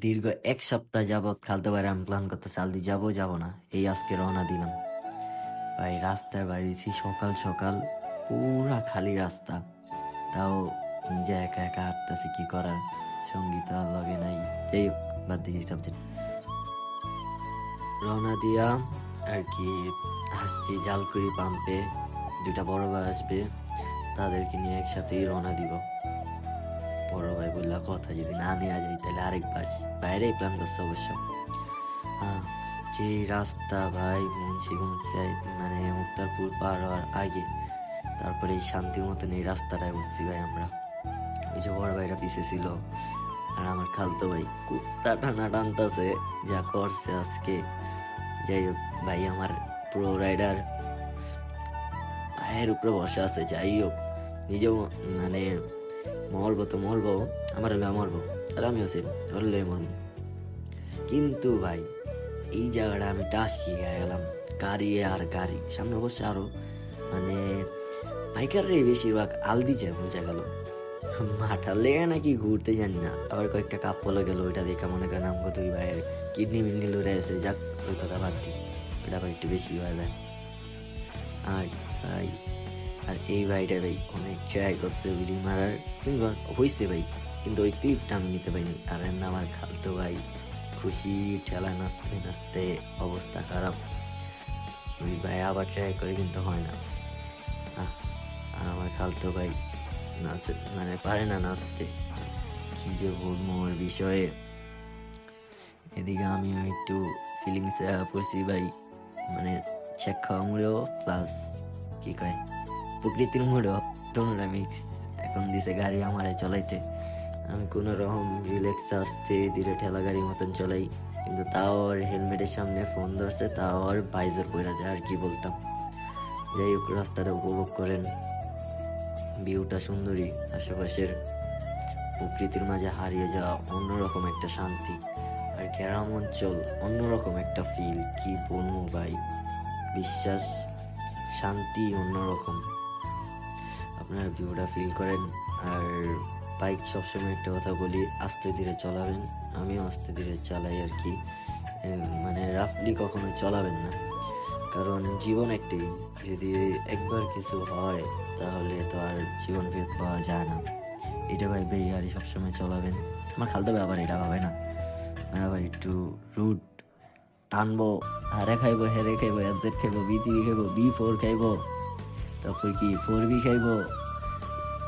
দীর্ঘ ১ সপ্তাহ যাবৎ খালতো ভাইরে আমি প্ল্যান করতেছি আলদি যাবো, যাবো না। এই আজকে রওনা দিলাম। ভাই রাস্তায় বাইরেছি সকাল সকাল, পুরা খালি রাস্তা। তাও নিজে একা একা হাঁটতেছি, কি করার, সঙ্গী তো আর লগে নাই। যাই হোক, বাদ দিয়ে সাবজেক্ট। রওনা দিয়া আর কি আসছি জালকুড়ি পাম্পে। দুইটা বড় ভাই আসবে, তাদেরকে নিয়ে একসাথেই রওনা দিব। বড় ভাই বললা কথা, যদি না নেওয়া যায় তাহলে আরেক বাস বাইরেই প্ল্যান করছে অবশ্য। হ্যাঁ, যে রাস্তা ভাই, মুন্সিগঞ্জ মানে মুক্তারপুর পার হওয়ার আগে, তারপরে এই শান্তির মতন এই রাস্তাটায় উঠছি ভাই আমরা। ওই যে বড় ভাইরা পিছিয়ে ছিল, আর আমার খালতো ভাই কুত্তা টানা টানতেছে, যা করছে আজকে। যাই হোক ভাই, আমার প্রো রাইডার পায়ের উপরে বসে আছে। যাই হোক, নিজেও মানে মরবো তো মরবো, আমার হলে মরবো, আর আমিও সেম হলে মরবো। কিন্তু ভাই এই জায়গাটা আমি টাস খেয়ে গেলাম। গাড়ি আর গাড়ি সামনে অবশ্য আরো মানে বাইকাররাই বেশিরভাগ আলদি যায়, বোঝা গেল। মাঠার লেগে নাকি ঘুরতে জানি না, আবার কয়েকটা কাপ পলে গেল, ওইটা দেখে মনে করেন আমাকে দুই ভাইয়ের কিডনি মিডনি লড়ে আছে। যাক, ওই কথা বাদ দিস, ওটা আবার একটু বেশি হয়ে যায়। আর ভাই, আর এই ভাইটা ভাই অনেক ট্রাই করছে উইলি মারার, কিন্তু হয়েছে ভাই, কিন্তু ওই ক্লিপটা আমি নিতে পারিনি। আর আমার খালতো ভাই খুশি ঠেলা নাচতে নাচতে অবস্থা খারাপ। ওই ভাই আবার ট্রাই করে, কিন্তু হয় না। আর আমার খালতো ভাই নাচ মানে পারে না নাচতে, কি যে বলবো ওর বিষয়ে। এদিকে আমিও একটু ফিলিংস পড়ছি ভাই, মানে চেক খাওয়া মুড়েও প্লাস কি কয় প্রকৃতির মুড়েও, তোমরা মিক্স এখন দিছে গাড়ি আমারে চলাইতে। আমি কোনো রকম রিল্যাক্স আসতে ধীরে ঠেলা গাড়ির মতন চলাই, কিন্তু তাও আর হেলমেটের সামনে ফোন ধরছে, তাও আর ভাইজার পড়া যায়, আর কি বলতাম। যাই হোক, রাস্তাটা উপভোগ করেন, ভিউটা সুন্দরী, আশেপাশের প্রকৃতির মাঝে হারিয়ে যাওয়া অন্যরকম একটা শান্তি। আর গ্রাম অঞ্চল অন্যরকম একটা ফিল, কি বলবো ভাই, বিশ্বাস শান্তি অন্যরকম। আপনারা ভিউটা ফিল করেন। আর বাইক সবসময় একটা কথা বলি, আস্তে ধীরে চলাবেন। আমিও আস্তে ধীরে চালাই আর কি, মানে রাফলি কখনো চলাবেন না, কারণ জীবন একটাই, যদি একবার কিছু হয় তাহলে তো আর জীবন ফেরত পাওয়া যায় না। এটা ভাইবে গাড়ি সবসময় চলাবেন। আমার খালতে আবার এটা ভাবে না, আবার একটু রুট টানবো, হারে খাইবো, হেরে খাইবো, এদের খাইবো, বি3 খাইবো, বি4 খাইবো, তারপর কি 4বি খাইবো,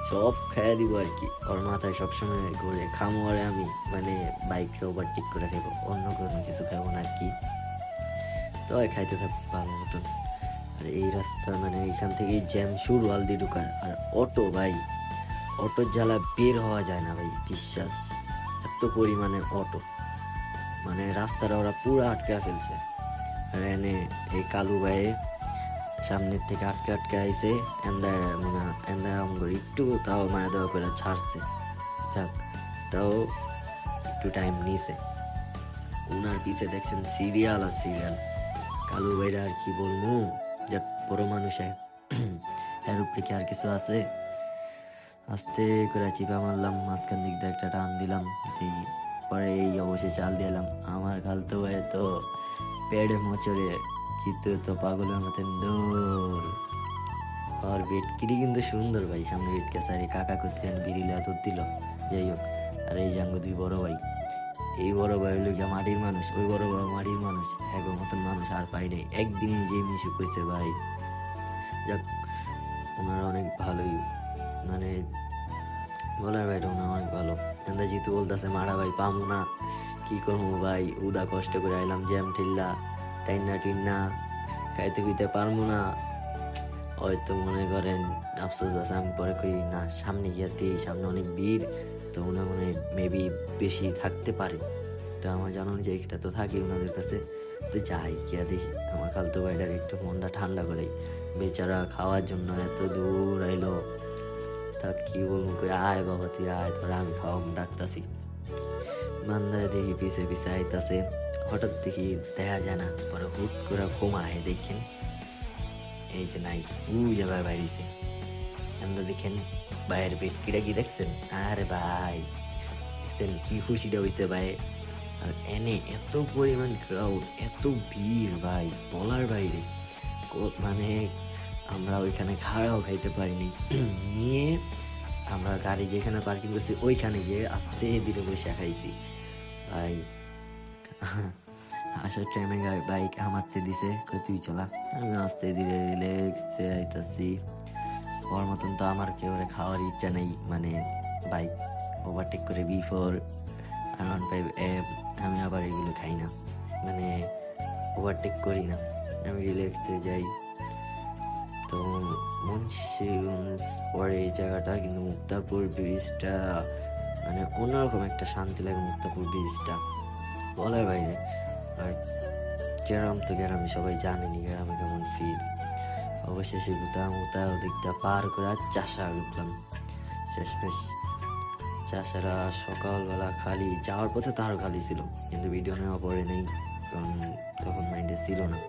সব খাইয়া দিব আর কি। ওর মাথায় সবসময় ঘুরে খামো, আর আমি মানে বাইকটা ওভারটেক করে খাইবো, অন্য কোনো কিছু খাইবো না আর কি। তো খাইতে থাকবো ভালো মতন। আর এই রাস্তা মানে এখান থেকেই জ্যাম শুরু আলদি ঢুকার। আর অটো ভাই, অটোর জ্বালা বের হওয়া যায় না ভাই, বিশ্বাস। এত পরিমাণে অটো, মানে রাস্তাটা ওরা পুরো আটকে ফেলছে। আর এনে এই কালু ভাইয়ে সামনের থেকে আটকে আটকে আইছে, এন্দা আমগর একটু তাও মায়া দেওয়া করে ছাড়ছে। যাক, তাও একটু টাইম নিছে। উনার পিছে দেখছেন সিরিয়াল আর সিরিয়াল। কালু ভাইরা আর কি বলবো, যাক বড় মানুষ এর উপরে কি আর কিছু আছে। আস্তে করে চিপা মারলাম, মাঝখান দিক দিয়ে একটা টান দিলাম, পরে এই অবশেষে চাল দিলাম। আমার খালতো ভাই তো পেড়ে মোচড়ে চিত্র তো পাগলের মতন দৌড়। আর বেটকিরি কিন্তু সুন্দর ভাই, সামনে বেটকে সারি কাকা করছেন, বিড়িলা দুধ দিল। যাই হোক, আর এই জাঙ্গ দুই বড় ভাই, এই বড় ভাই হইল গিয়া মাটির মানুষ, ওই বড় ভাই মাটির মানুষ, এগো মতন মানুষ আর পাই নাই। একদিন যে মিশু কইছে ভাই, যাক ওনারা অনেক ভালোই, মানে বলার ভাইটা ওনার অনেক ভালো। এন্দা জিতু বলতেছে মারা ভাই পামু না, কি করবো ভাই, উদা কষ্ট করে আইলাম, জ্যাম ঠেললা টাইনা টিন্না, খাইতে খুঁইতে পারবো না। হয়তো মনে করেন আফসোস আছে। আমি পরে কই না, সামনে গিয়াতে সামনে অনেক ভিড়, তো ওনার মনে মেবি বেশি থাকতে পারে। তো আমার জানানো যে এটা তো থাকি ওনাদের কাছে, তো যাই গিয়া দেখি। আমার খালতো ভাইটার একটু মনটা ঠান্ডা করে, বেচারা খাওয়ার জন্য এত দূর আইলো। তা কি বলবো, কই আয় বাবা তুই আয়, তোর আমি খাওয়াম ডাকতাছি। বান্দায় দেখি পিছে পিছে আইতাছে, হঠাৎ দেখি দেখা যায় না, পরে হুট করে কমায় দেখেন এই যে নাই, যে ভাই বাইরেছে। এন্দা দেখেন ভাইয়ের পেট কিটা কি দেখছেন, আরে ভাই দেখছেন কি খুশিটা হইছে ভাই। আর এনে এত পরিমাণ ক্রাউড, এত ভিড় ভাই বলার বাইরে। মানে আমরা ওইখানে খাওয়াও খাইতে পারিনি। নিয়ে আমরা গাড়ি যেখানে পার্কিং করছি ওইখানে গিয়ে আস্তে ধীরে বসে খাইছি ভাই। আসার টাইমে বাইক হামাতে দিছে, তুই চলা। আমি আস্তে ধীরে রিল্যাক্সে আইতাছি। ওর মতন তো আমার কেউ খাওয়ার ইচ্ছা নেই, মানে বাইক ওভারটেক করে B4 R15 আমি আবার এগুলো খাই না, মানে ওভারটেক করি না, আমি রিল্যাক্সে যাই। তো মুন্সিগঞ্জ পরে এই জায়গাটা, কিন্তু মুক্তাপুর ব্রিজটা মানে অন্যরকম একটা শান্তি লাগে মুক্তাপুর ব্রিজটা বলার বাইরে। আর গ্রাম তো গ্রামে সবাই জানেনি গ্রামে কেমন ফিল। অবশেষে গুতা ওদিকটা পার করে চাষা ঢুকলাম। শেষমেশ চাষারা সকালবেলা খালি, যাওয়ার পথে তো আরও খালি ছিল, কিন্তু ভিডিও নেওয়া পরে নেই কারণ তখন মাইন্ডে ছিল না।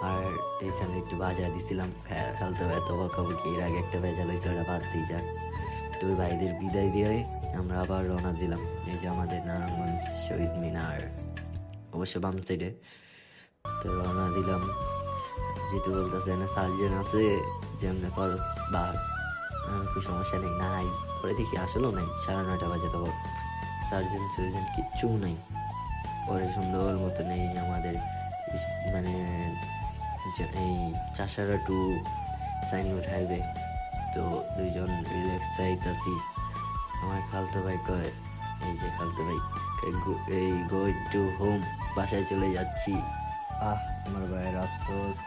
আর এখানে একটু বাজা দিছিলাম, খেলতে এত বকাবকি, এর আগে একটা ভেজাল হয়েছে, ওটা বাদ দিয়ে যাক। তো ওই ভাইদের বিদায় দিয়ে আমরা আবার রওনা দিলাম। এই যে আমাদের নারায়ণগঞ্জ শহীদ মিনার, অবশ্য বাম সাইডে। তো রওনা দিলাম। যেহেতু বলতেছে না সার্জেন আছে যে এমনি খরচ বা কি সমস্যা নেই, নাই পরে দেখি আসলেও নাই। 9:30 বাজে, তখন সার্জেন কিচ্ছু নাই। পরে সুন্দর মতো নেই আমাদের মানে এই চাষারা টু সাইনবোর্ড হাইওয়ে। তো দুইজন রিল্যাক্স চাইতাছি। আমার খালতো ভাই কয়, এই যে খালতো ভাই এই গোয়িং টু হোম, বাসায় চলে যাচ্ছি। আমার ভাইয়ের আফসোস।